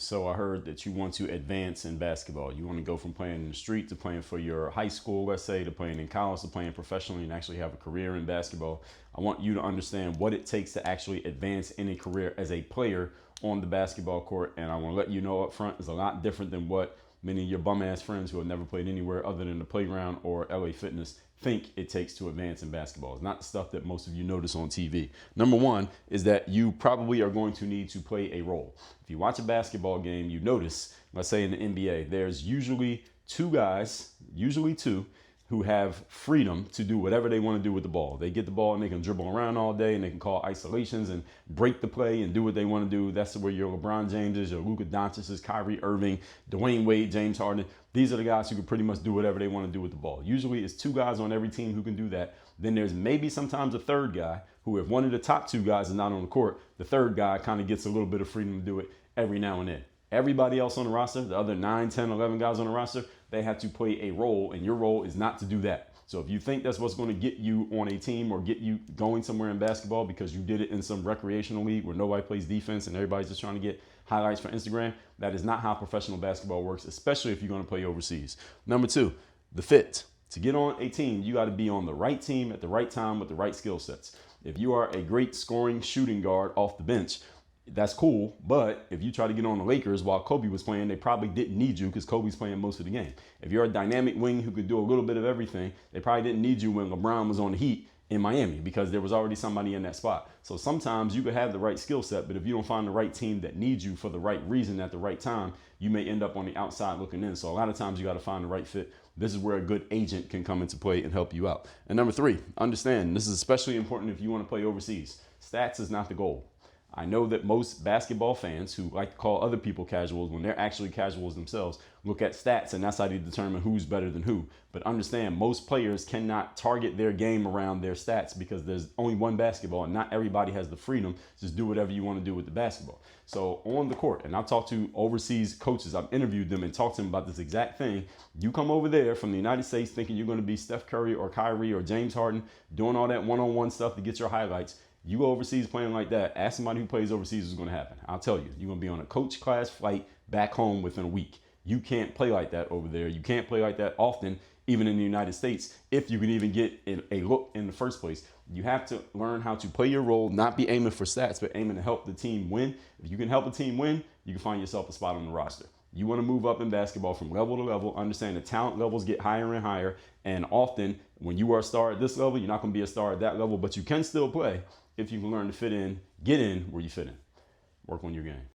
So I heard that you want to advance in basketball. You want to go from playing in the street to playing for your high school, let's say, to playing in college, to playing professionally and actually have a career in basketball. I want you to understand what it takes to actually advance in a career as a player on the basketball court. And I want to let you know up front, it's a lot different than what many of your bum ass friends who have never played anywhere other than the playground or LA Fitness think it takes to advance in basketball. It's not the stuff that most of you notice on TV. Number one is that you probably are going to need to play a role. If you watch a basketball game, you notice, let's say in the NBA, there's usually two guys, usually two, who have freedom to do whatever they want to do with the ball. They get the ball and they can dribble around all day and they can call isolations and break the play and do what they want to do. That's where your LeBron Jameses, your Luka Doncic's, Kyrie Irving, Dwayne Wade, James Harden. These are the guys who can pretty much do whatever they want to do with the ball. Usually it's two guys on every team who can do that. Then there's maybe sometimes a third guy who, if one of the top two guys is not on the court, the third guy kind of gets a little bit of freedom to do it every now and then. Everybody else on the roster, the other 9, 10, 11 guys on the roster, they have to play a role, and your role is not to do that. So if you think that's what's going to get you on a team or get you going somewhere in basketball because you did it in some recreational league where nobody plays defense and everybody's just trying to get highlights for Instagram, that is not how professional basketball works, especially if you're going to play overseas. Number two, the fit. To get on a team, you got to be on the right team at the right time with the right skill sets. If you are a great scoring shooting guard off the bench, that's cool, but if you try to get on the Lakers while Kobe was playing, they probably didn't need you because Kobe's playing most of the game. If you're a dynamic wing who could do a little bit of everything, they probably didn't need you when LeBron was on the Heat in Miami because there was already somebody in that spot. So sometimes you could have the right skill set, but if you don't find the right team that needs you for the right reason at the right time, you may end up on the outside looking in. So a lot of times you got to find the right fit. This is where a good agent can come into play and help you out. And number three, understand, this is especially important if you want to play overseas. Stats is not the goal. I know that most basketball fans who like to call other people casuals when they're actually casuals themselves look at stats and that's how they determine who's better than who. But understand, most players cannot target their game around their stats because there's only one basketball and not everybody has the freedom to just do whatever you want to do with the basketball. So on the court, and I've talked to overseas coaches, I've interviewed them and talked to them about this exact thing. You come over there from the United States thinking you're going to be Steph Curry or Kyrie or James Harden, doing all that one-on-one stuff to get your highlights. You go overseas playing like that, ask somebody who plays overseas what's going to happen. I'll tell you, you're going to be on a coach class flight back home within a week. You can't play like that over there. You can't play like that often, even in the United States, if you can even get a look in the first place. You have to learn how to play your role, not be aiming for stats, but aiming to help the team win. If you can help a team win, you can find yourself a spot on the roster. You want to move up in basketball from level to level, understand the talent levels get higher and higher. And often when you are a star at this level, you're not going to be a star at that level, but you can still play if you can learn to fit in, get in where you fit in. Work on your game.